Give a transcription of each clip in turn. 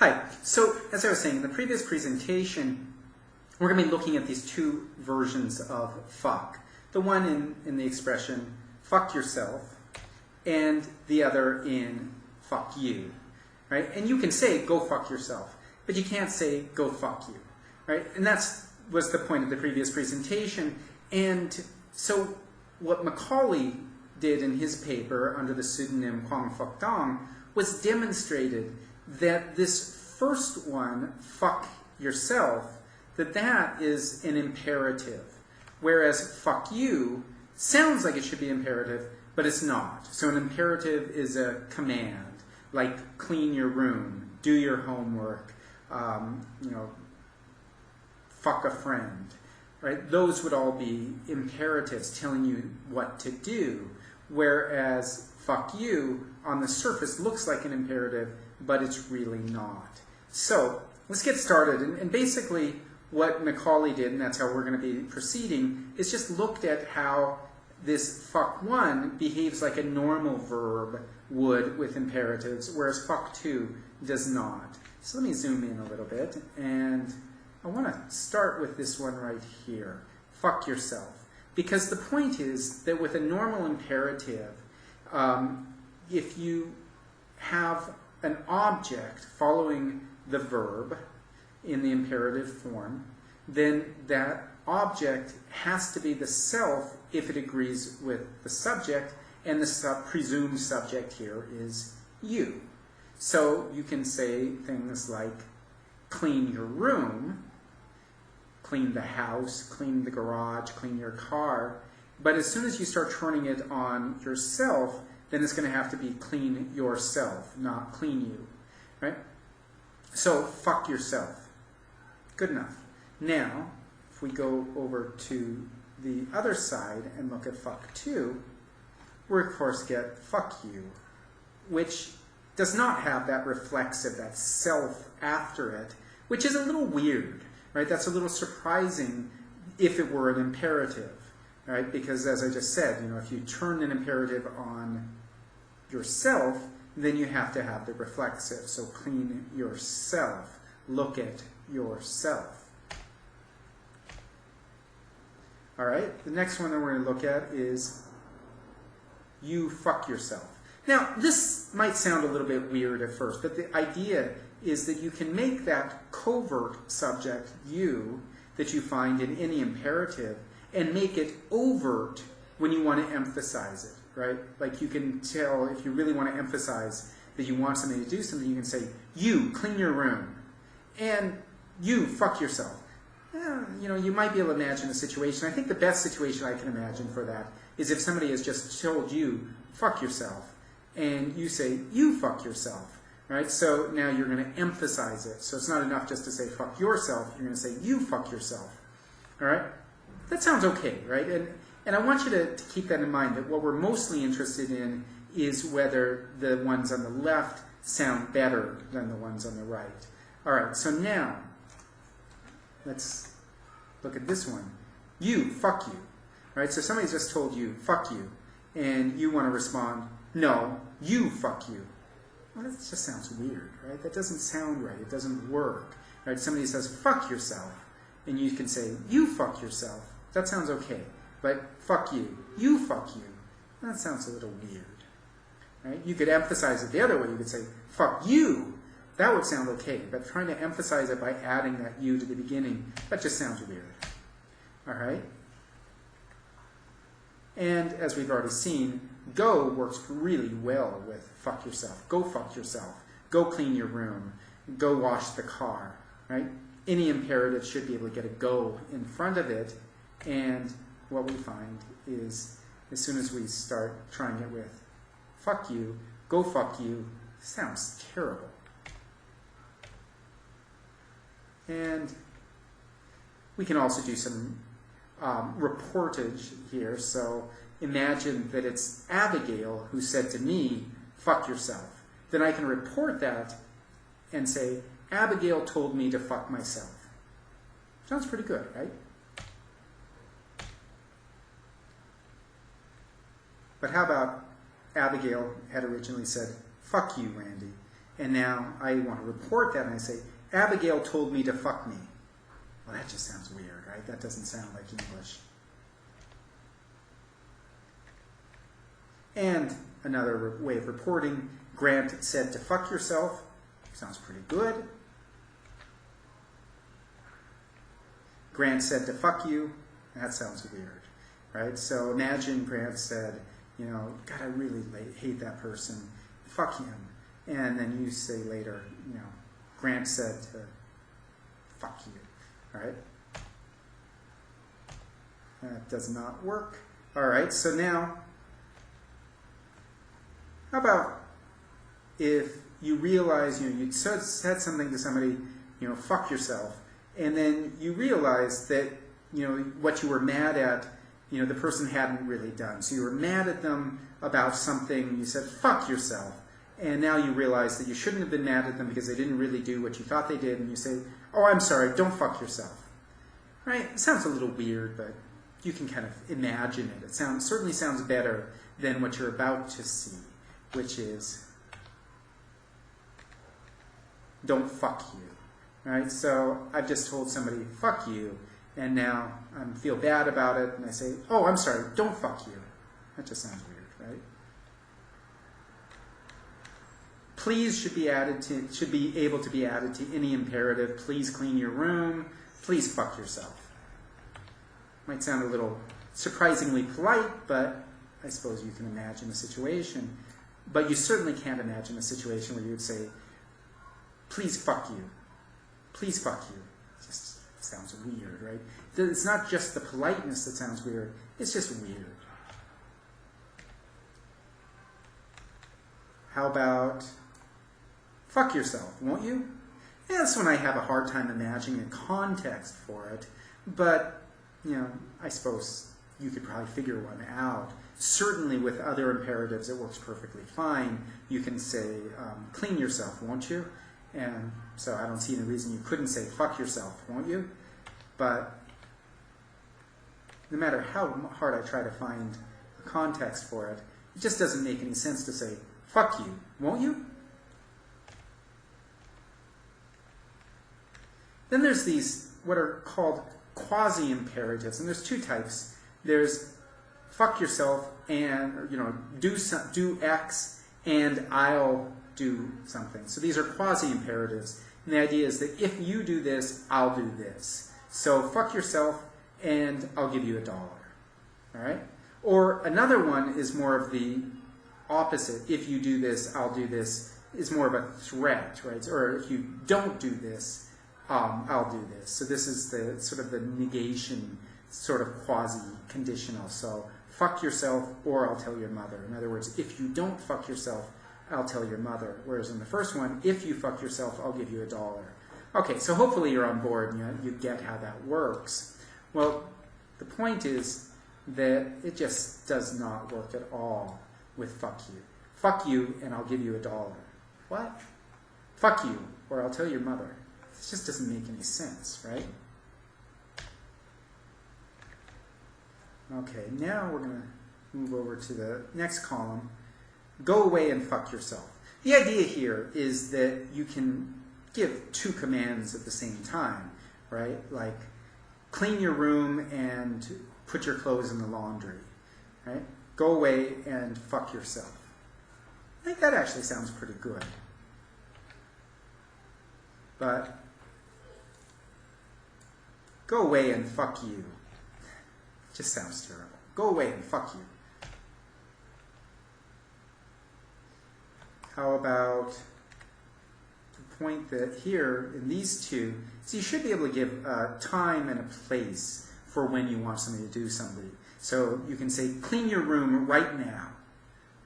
Hi. So, as I was saying, in the previous presentation, we're going to be looking at these two versions of fuck. The one in the expression, fuck yourself, and the other in fuck you, right? And you can say, go fuck yourself, but you can't say, go fuck you, right? And was the point of the previous presentation. And so what Macaulay did in his paper under the pseudonym Quang Phuc Dong was demonstrated that this first one, fuck yourself, that is an imperative, whereas fuck you sounds like it should be imperative, but it's not. So an imperative is a command, like clean your room, do your homework, fuck a friend, right? Those would all be imperatives telling you what to do, whereas fuck you on the surface looks like an imperative, but it's really not. So let's get started. And basically what Macaulay did, and that's how we're going to be proceeding, is just looked at how this fuck one behaves like a normal verb would with imperatives, whereas fuck two does not. So let me zoom in a little bit, and I want to start with this one right here, fuck yourself. Because the point is that with a normal imperative, if you have an object following the verb in the imperative form, then that object has to be the self if it agrees with the subject, and the presumed subject here is you. So you can say things like clean your room, clean the house, clean the garage, clean your car, but as soon as you start turning it on yourself, then it's going to have to be clean yourself, not clean you, right? So fuck yourself. Good enough. Now, if we go over to the other side and look at fuck two, we of course get fuck you, which does not have that reflexive, that self after it, which is a little weird, right? That's a little surprising if it were an imperative, right? Because as I just said, if you turn an imperative on yourself, then you have to have the reflexive. So clean yourself, look at yourself. All right, the next one that we're going to look at is you fuck yourself. Now, this might sound a little bit weird at first, but the idea is that you can make that covert subject, you, that you find in any imperative, and make it overt when you want to emphasize it, right? Like you can tell, if you really want to emphasize that you want somebody to do something, you can say, you, clean your room, and you, fuck yourself. You might be able to imagine a situation. I think the best situation I can imagine for that is if somebody has just told you, fuck yourself, and you say, you fuck yourself, right? So now you're going to emphasize it. So it's not enough just to say, fuck yourself. You're going to say, you fuck yourself, all right? That sounds okay, right? And I want you to keep that in mind, that what we're mostly interested in is whether the ones on the left sound better than the ones on the right. All right, so now, let's look at this one. You, fuck you. Right? So somebody's just told you, fuck you, and you want to respond, no, you fuck you. Well, that just sounds weird, right? That doesn't sound right. It doesn't work. Right? Somebody says, fuck yourself, and you can say, you fuck yourself. That sounds okay. But fuck you fuck you. That sounds a little weird. Right? You could emphasize it the other way. You could say, fuck you. That would sound okay, but trying to emphasize it by adding that you to the beginning, that just sounds weird. All right? And as we've already seen, go works really well with fuck yourself. Go fuck yourself. Go clean your room. Go wash the car. Right? Any imperative should be able to get a go in front of it, and what we find is as soon as we start trying it with fuck you, go fuck you, sounds terrible. And we can also do some reportage here. So imagine that it's Abigail who said to me, fuck yourself. Then I can report that and say, Abigail told me to fuck myself. Sounds pretty good, right? But how about Abigail had originally said, fuck you, Randy. and now I want to report that, and I say, Abigail told me to fuck me. Well, that just sounds weird, right? That doesn't sound like English. And another way of reporting, Grant said to fuck yourself. Sounds pretty good. Grant said to fuck you. That sounds weird, right? So imagine Grant said, you know, God, I really hate that person. Fuck him. And then you say later, you know, Grant said to fuck you, right? That does not work. All right, so now, how about if you realize, you know, you said something to somebody, you know, fuck yourself, and then you realize that, you know, what you were mad at, you know, the person hadn't really done. So you were mad at them about something, you said, fuck yourself, and now you realize that you shouldn't have been mad at them because they didn't really do what you thought they did, and you say, oh, I'm sorry, don't fuck yourself. Right? It sounds a little weird, but you can kind of imagine it. It certainly sounds better than what you're about to see, which is, don't fuck you. Right? So I've just told somebody, fuck you, and now I feel bad about it, and I say, oh, I'm sorry, don't fuck you. That just sounds weird, right? Please should be able to be added to any imperative. Please clean your room. Please fuck yourself. Might sound a little surprisingly polite, but I suppose you can imagine a situation. But you certainly can't imagine a situation where you would say, please fuck you. Please fuck you. It just sounds weird, right? It's not just the politeness that sounds weird. It's just weird. How about fuck yourself, won't you? Yeah, that's when I have a hard time imagining a context for it. But, you know, I suppose you could probably figure one out. Certainly with other imperatives, it works perfectly fine. You can say, clean yourself, won't you? And so I don't see any reason you couldn't say, fuck yourself, won't you? But no matter how hard I try to find a context for it, it just doesn't make any sense to say, fuck you, won't you? Then there's these, what are called quasi-imperatives, and there's two types. There's fuck yourself and, you know, do X and I'll do something. So these are quasi-imperatives. And the idea is that if you do this, I'll do this. So fuck yourself and I'll give you $1. All right? Or another one is more of the opposite. If you do this, I'll do this, is more of a threat, right? Or if you don't do this, I'll do this. So this is the sort of the negation, sort of quasi-conditional. So fuck yourself or I'll tell your mother. In other words, if you don't fuck yourself, I'll tell your mother. Whereas in the first one, if you fuck yourself, I'll give you $1. Okay, so hopefully you're on board and you get how that works. Well, the point is that it just does not work at all with fuck you. Fuck you and I'll give you $1. What? Fuck you or I'll tell your mother. This just doesn't make any sense, right? Okay, now we're going to move over to the next column. Go away and fuck yourself. The idea here is that you can give two commands at the same time, right? Like clean your room and put your clothes in the laundry, right? Go away and fuck yourself. I think that actually sounds pretty good. But go away and fuck you. Just sounds terrible. Go away and fuck you. How about the point that here in these two, so you should be able to give a time and a place for when you want somebody to do something. So you can say, clean your room right now,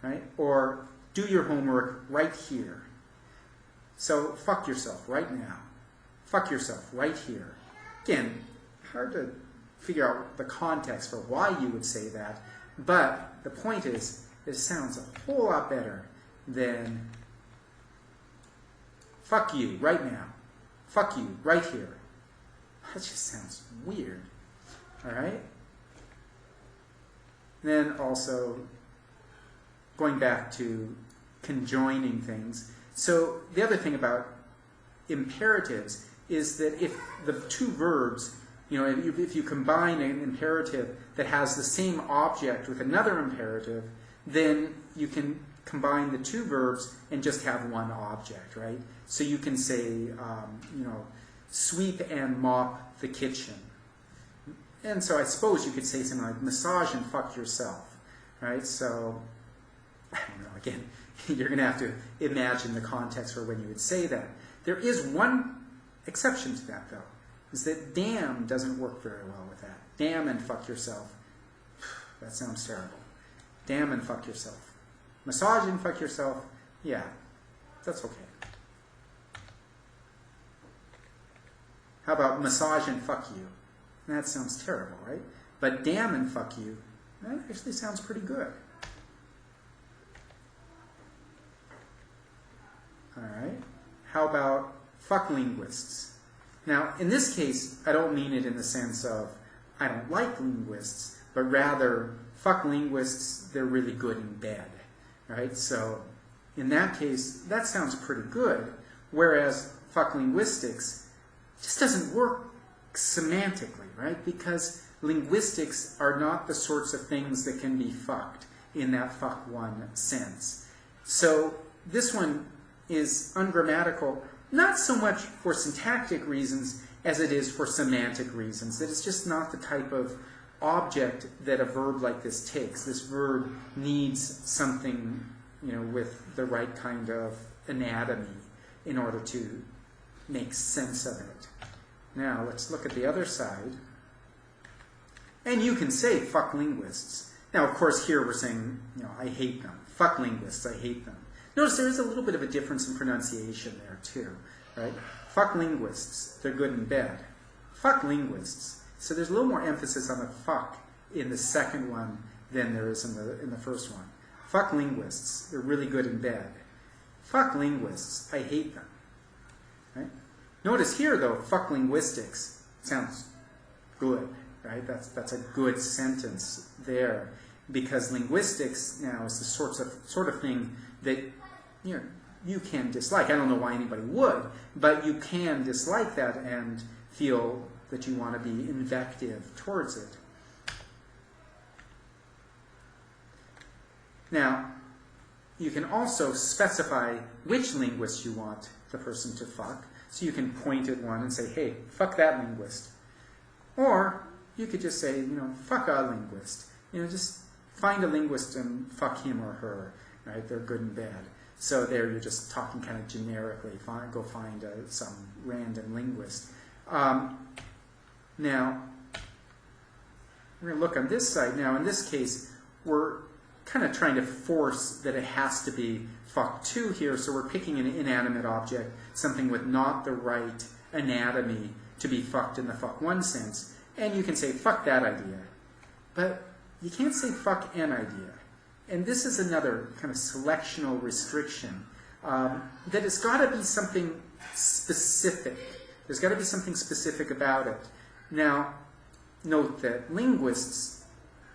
right? Or do your homework right here. So fuck yourself right now. Fuck yourself right here. Again, hard to figure out the context for why you would say that, but the point is, it sounds a whole lot better than fuck you right now. Fuck you right here. That just sounds weird. All right? Then also, going back to conjoining things. So the other thing about imperatives is that if the two verbs, if you combine an imperative that has the same object with another imperative, then you can combine the two verbs and just have one object, right? So you can say, sweep and mop the kitchen. And so I suppose you could say something like massage and fuck yourself, right? So, I don't know, again, you're going to have to imagine the context for when you would say that. There is one exception to that, though, is that damn doesn't work very well with that. Damn and fuck yourself. That sounds terrible. Damn and fuck yourself. Massage and fuck yourself, yeah, that's okay. How about massage and fuck you? That sounds terrible, right? But damn and fuck you, that actually sounds pretty good. All right. How about fuck linguists? Now, in this case, I don't mean it in the sense of I don't like linguists, but rather fuck linguists, they're really good in bed, right? So in that case, that sounds pretty good, whereas fuck linguistics just doesn't work semantically, right? Because linguistics are not the sorts of things that can be fucked in that fuck one sense. So this one is ungrammatical, not so much for syntactic reasons as it is for semantic reasons. That it's just not the type of object that a verb like this takes. This verb needs something, with the right kind of anatomy in order to make sense of it. Now, let's look at the other side. And you can say, fuck linguists. Now, of course, here we're saying, I hate them. Fuck linguists, I hate them. Notice there is a little bit of a difference in pronunciation there, too, right? Fuck linguists, they're good in bed. Fuck linguists. So there's a little more emphasis on the fuck in the second one than there is in the first one. Fuck linguists, they're really good in bed. Fuck linguists, I hate them. Right? Notice here, though, fuck linguistics sounds good, right? That's a good sentence there, because linguistics now is the sort of thing that you can dislike. I don't know why anybody would, but you can dislike that and feel that you want to be invective towards it. Now, you can also specify which linguist you want the person to fuck. So you can point at one and say, hey, fuck that linguist. Or you could just say, fuck a linguist. Just find a linguist and fuck him or her, right? They're good and bad. So there you're just talking kind of generically. Go find some random linguist. Now, we're going to look on this side. Now, in this case, we're kind of trying to force that it has to be fuck 2 here, so we're picking an inanimate object, something with not the right anatomy to be fucked in the fuck 1 sense, and you can say fuck that idea. But you can't say fuck an idea. And this is another kind of selectional restriction, that it's got to be something specific. There's got to be something specific about it. Now, note that linguists,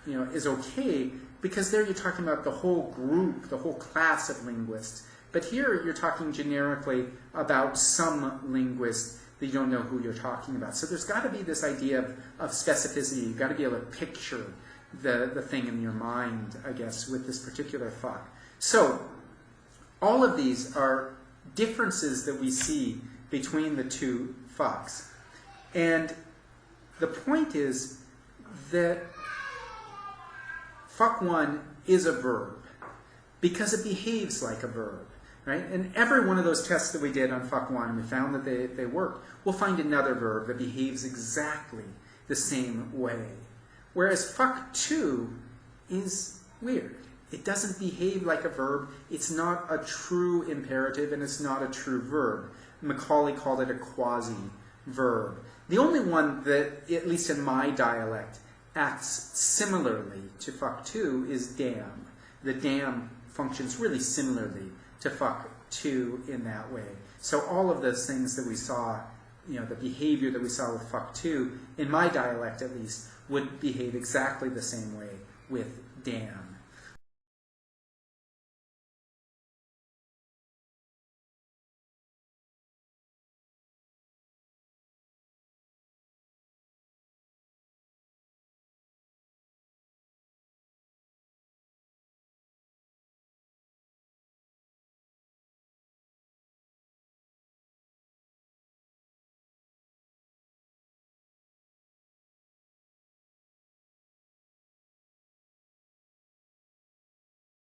is okay, because there you're talking about the whole group, the whole class of linguists. But here you're talking generically about some linguist that you don't know who you're talking about. So there's got to be this idea of specificity. You've got to be able to picture the thing in your mind, I guess, with this particular fuck. So all of these are differences that we see between the two fucks. And the point is that fuck 1 is a verb because it behaves like a verb, right? And every one of those tests that we did on fuck 1, we found that they worked. We'll find another verb that behaves exactly the same way. Whereas fuck 2 is weird. It doesn't behave like a verb. It's not a true imperative, and it's not a true verb. Macaulay called it a quasi-verb. The only one that, at least in my dialect, acts similarly to fuck 2 is damn. The damn functions really similarly to fuck 2 in that way. So all of those things that we saw, the behavior that we saw with fuck 2, in my dialect at least, would behave exactly the same way with damn.